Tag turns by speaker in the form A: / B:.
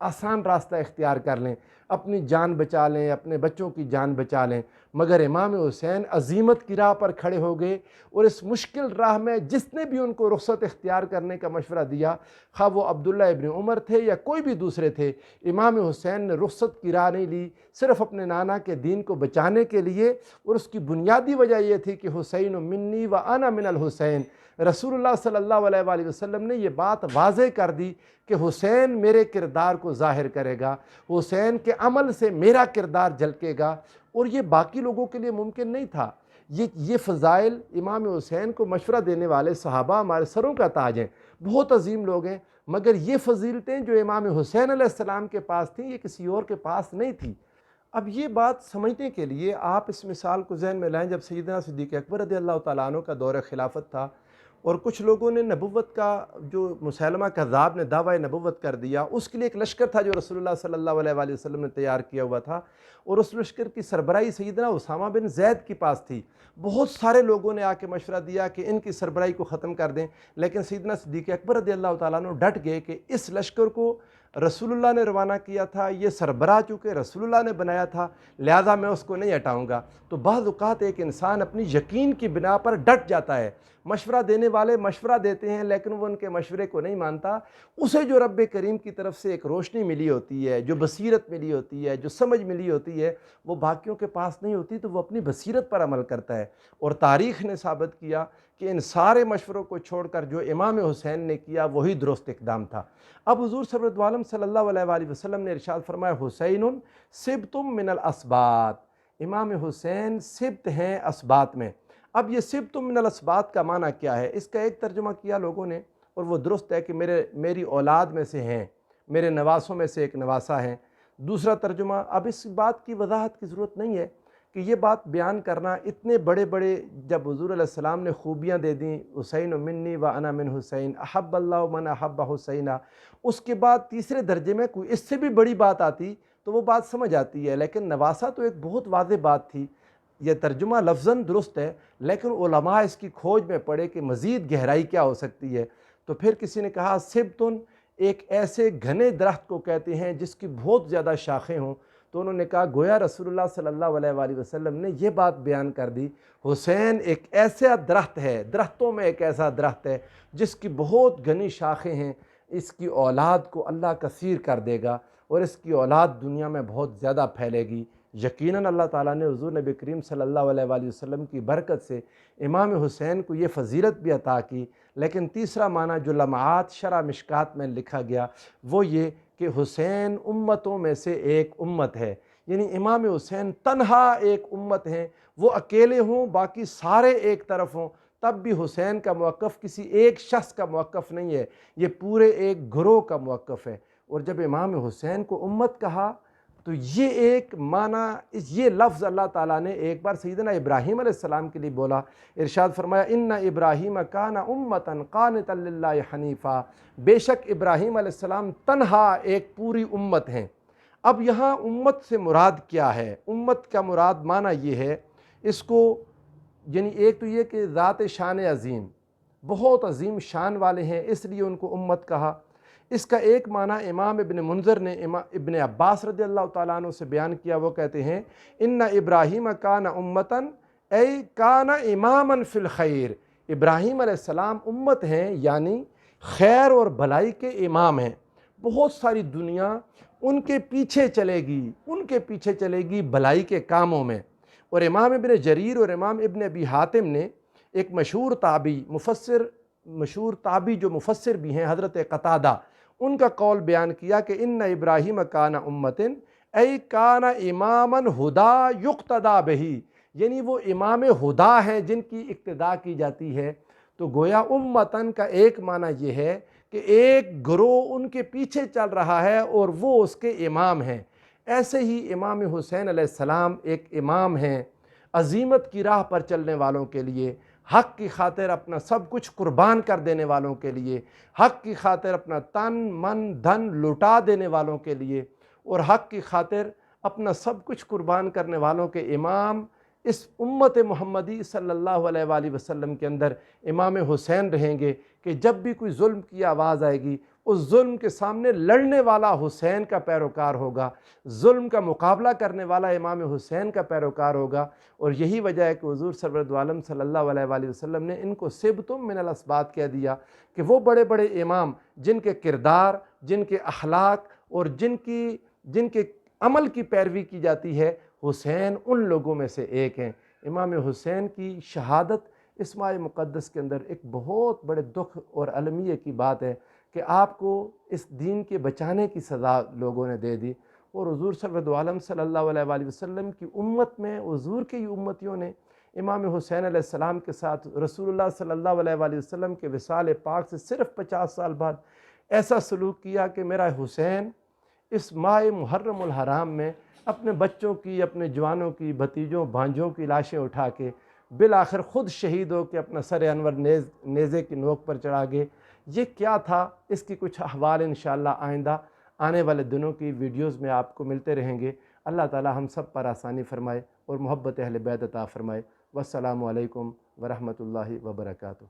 A: آسان راستہ اختیار کر لیں، اپنی جان بچا لیں، اپنے بچوں کی جان بچا لیں، مگر امام حسین عزیمت کی راہ پر کھڑے ہو گئے، اور اس مشکل راہ میں جس نے بھی ان کو رخصت اختیار کرنے کا مشورہ دیا، خواہ وہ عبداللہ ابن عمر تھے یا کوئی بھی دوسرے تھے، امام حسین نے رخصت کی راہ نہیں لی، صرف اپنے نانا کے دین کو بچانے کے لیے، اور اس کی بنیادی وجہ یہ تھی کہ حسین منی و انا من الحسین، رسول اللہ صلی اللہ علیہ وآلہ وسلم نے یہ بات واضح کر دی کہ حسین میرے کردار کو ظاہر کرے گا، حسین کے عمل سے میرا کردار جھلکے گا، اور یہ باقی لوگوں کے لیے ممکن نہیں تھا۔ یہ فضائل امام حسین کو مشورہ دینے والے صحابہ ہمارے سروں کا تاج ہیں، بہت عظیم لوگ ہیں، مگر یہ فضیلتیں جو امام حسین علیہ السلام کے پاس تھیں یہ کسی اور کے پاس نہیں تھی۔ اب یہ بات سمجھنے کے لیے آپ اس مثال کو ذہن میں لائیں، جب سیدنا صدیق اکبر رضی اللہ تعالیٰ عنہ کا دور خلافت تھا، اور کچھ لوگوں نے نبوت کا، جو مسیلمہ کذاب نے دعویٰ نبوت کر دیا، اس کے لیے ایک لشکر تھا جو رسول اللہ صلی اللہ علیہ وآلہ وسلم نے تیار کیا ہوا تھا، اور اس لشکر کی سربراہی سیدنا اسامہ بن زید کے پاس تھی۔ بہت سارے لوگوں نے آ کے مشورہ دیا کہ ان کی سربراہی کو ختم کر دیں، لیکن سیدنا صدیق اکبر رضی اللہ تعالیٰ عنہ ڈٹ گئے کہ اس لشکر کو رسول اللہ نے روانہ کیا تھا، یہ سربراہ چونکہ رسول اللہ نے بنایا تھا، لہذا میں اس کو نہیں ہٹاؤں گا۔ تو بعض اوقات ایک انسان اپنی یقین کی بنا پر ڈٹ جاتا ہے، مشورہ دینے والے مشورہ دیتے ہیں لیکن وہ ان کے مشورے کو نہیں مانتا، اسے جو رب کریم کی طرف سے ایک روشنی ملی ہوتی ہے، جو بصیرت ملی ہوتی ہے، جو سمجھ ملی ہوتی ہے، وہ باقیوں کے پاس نہیں ہوتی، تو وہ اپنی بصیرت پر عمل کرتا ہے۔ اور تاریخ نے ثابت کیا کہ ان سارے مشوروں کو چھوڑ کر جو امام حسین نے کیا وہی درست اقدام تھا۔ اب حضور سرورت عالم صلی اللہ علیہ وآلہ وسلم نے ارشاد فرمایا، حسین سبتم من الاسباط، امام حسین سبت ہیں اسباط میں۔ اب یہ سبتم من الاسباط کا معنی کیا ہے؟ اس کا ایک ترجمہ کیا لوگوں نے، اور وہ درست ہے کہ میری اولاد میں سے ہیں، میرے نواسوں میں سے ایک نواسا ہیں۔ دوسرا ترجمہ، اب اس بات کی وضاحت کی ضرورت نہیں ہے کہ یہ بات بیان کرنا، اتنے بڑے بڑے جب حضور علیہ السلام نے خوبیاں دے دیں، حسین منی و انا من حسین، احب اللہ من احب حسینہ، اس کے بعد تیسرے درجے میں کوئی اس سے بھی بڑی بات آتی تو وہ بات سمجھ آتی ہے، لیکن نواسا تو ایک بہت واضح بات تھی۔ یہ ترجمہ لفظاً درست ہے، لیکن علماء اس کی کھوج میں پڑے کہ مزید گہرائی کیا ہو سکتی ہے، تو پھر کسی نے کہا سبتن ایک ایسے گھنے درخت کو کہتے ہیں جس کی بہت زیادہ شاخیں ہوں، تو انہوں نے کہا گویا رسول اللہ صلی اللہ علیہ وآلہ وسلم نے یہ بات بیان کر دی، حسین ایک ایسا درخت ہے، درختوں میں ایک ایسا درخت ہے جس کی بہت گھنی شاخیں ہیں، اس کی اولاد کو اللہ کثیر کر دے گا، اور اس کی اولاد دنیا میں بہت زیادہ پھیلے گی۔ یقیناً اللہ تعالیٰ نے حضور نبی کریم صلی اللہ علیہ وآلہ وسلم کی برکت سے امام حسین کو یہ فضیلت بھی عطا کی۔ لیکن تیسرا معنی جو لمعات شرح مشکات میں لکھا گیا وہ یہ کہ حسین امتوں میں سے ایک امت ہے، یعنی امام حسین تنہا ایک امت ہیں، وہ اکیلے ہوں باقی سارے ایک طرف ہوں، تب بھی حسین کا موقف کسی ایک شخص کا موقف نہیں ہے، یہ پورے ایک گروہ کا موقف ہے۔ اور جب امام حسین کو امت کہا تو یہ ایک معنی، یہ لفظ اللہ تعالیٰ نے ایک بار سیدنا ابراہیم علیہ السلام کے لیے بولا، ارشاد فرمایا ان ابراہیم کان امتا قانتا للہ حنیفا، بے شک ابراہیم علیہ السلام تنہا ایک پوری امت ہیں۔ اب یہاں امت سے مراد کیا ہے؟ امت کا مراد معنی یہ ہے، اس کو یعنی ایک تو یہ کہ ذات شان عظیم، بہت عظیم شان والے ہیں اس لیے ان کو امت کہا۔ اس کا ایک معنی امام ابن منذر نے ابن عباس رضی اللہ تعالیٰ عنہ سے بیان کیا، وہ کہتے ہیں ان ابراہیم کان امتن اے کان اماما فی الخیر، ابراہیم علیہ السلام امت ہیں یعنی خیر اور بھلائی کے امام ہیں، بہت ساری دنیا ان کے پیچھے چلے گی بھلائی کے کاموں میں۔ اور امام ابن جریر اور امام ابن ابی حاتم نے ایک مشہور تابعی جو مفسر بھی ہیں حضرت قتادہ، ان کا قول بیان کیا کہ ان ابراہیم کان امتن ای کان اماما ہدا یقتدا بہی، یعنی وہ امام ہدا ہیں جن کی اقتداء کی جاتی ہے۔ تو گویا امتن کا ایک معنی یہ ہے کہ ایک گروہ ان کے پیچھے چل رہا ہے اور وہ اس کے امام ہیں۔ ایسے ہی امام حسین علیہ السلام ایک امام ہیں عظیمت کی راہ پر چلنے والوں کے لیے، حق کی خاطر اپنا سب کچھ قربان کر دینے والوں کے لیے، حق کی خاطر اپنا تن من دھن لٹا دینے والوں کے لیے، اور حق کی خاطر اپنا سب کچھ قربان کرنے والوں کے امام اس امت محمدی صلی اللہ علیہ وآلہ وسلم کے اندر امام حسین رہیں گے کہ جب بھی کوئی ظلم کی آواز آئے گی اس ظلم کے سامنے لڑنے والا حسین کا پیروکار ہوگا، ظلم کا مقابلہ کرنے والا امام حسین کا پیروکار ہوگا۔ اور یہی وجہ ہے کہ حضور سرورد عالم صلی اللہ علیہ وآلہ وسلم نے ان کو سبتم من الاسباط کہہ دیا کہ وہ بڑے بڑے امام جن کے کردار، جن کے اخلاق اور جن کے عمل کی پیروی کی جاتی ہے، حسین ان لوگوں میں سے ایک ہیں۔ امام حسین کی شہادت اس ماہ مقدس کے اندر ایک بہت بڑے دکھ اور المیہ کی بات ہے کہ آپ کو اس دین کے بچانے کی سزا لوگوں نے دے دی، اور حضور سرورد عالم صلی اللہ علیہ وآلہ وسلم کی امت میں، حضور کے ہی امتیوں نے امام حسین علیہ السلام کے ساتھ رسول اللہ صلی اللہ علیہ وآلہ وسلم کے وصال پاک سے صرف 50 سال بعد ایسا سلوک کیا کہ میرا حسین اس ماہ محرم الحرام میں اپنے بچوں کی، اپنے جوانوں کی، بھتیجوں بھانجوں کی لاشیں اٹھا کے بالآخر خود شہید ہو کے اپنا سر انور نیزے کی نوک پر چڑھا گئے۔ یہ کیا تھا؟ اس کی کچھ احوال انشاءاللہ آئندہ آنے والے دنوں کی ویڈیوز میں آپ کو ملتے رہیں گے۔ اللہ تعالی ہم سب پر آسانی فرمائے اور محبت اہل بیت عطا فرمائے۔ والسلام علیکم ورحمۃ اللہ وبرکاتہ۔